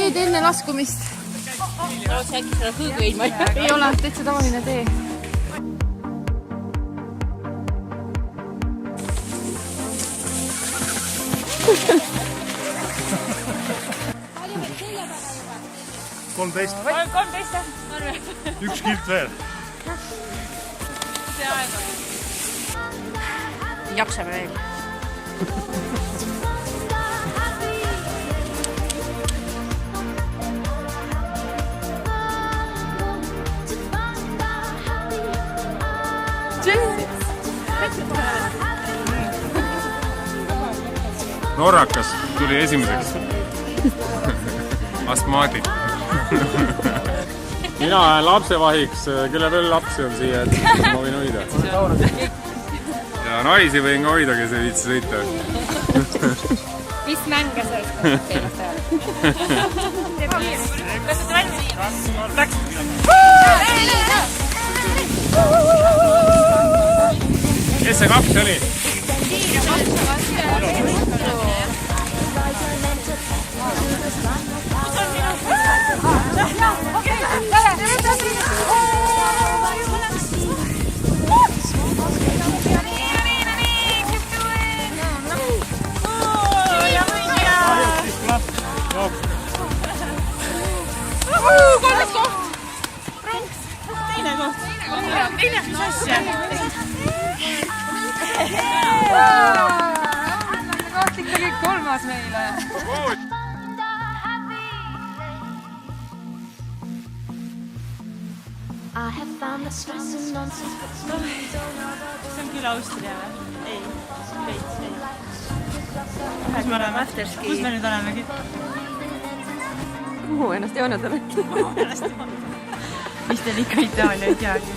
teed enne laskumist? See äkki selle hõõgu ilma Ei ole, täitsa tavaline tee. Kolmteist. 13. Üks kilt veel. See aega. Jaksame veel. Norrakas tuli esimeseks. Astmaatik. Mina olen lapsevahiks, kelle veel lapsi on siia, et ma võin hoida. Ja naisi võin ka hoida, kes ei viitsi sõita. Mis mänge sa oled teemas teada? Kas sa valmis? Läks! Kes see kaks oli? Kolmas koht! Pronks! Teine koht! Teine, mis asja? Koht ikkagi kolmas meile. See on küll Austria või? Ei, Šveits, ei. Kus me oleme? Kus me nüüd olemegi? Kuhu ennast jooned oled? Mis teil ikka Itaalia ei teagi?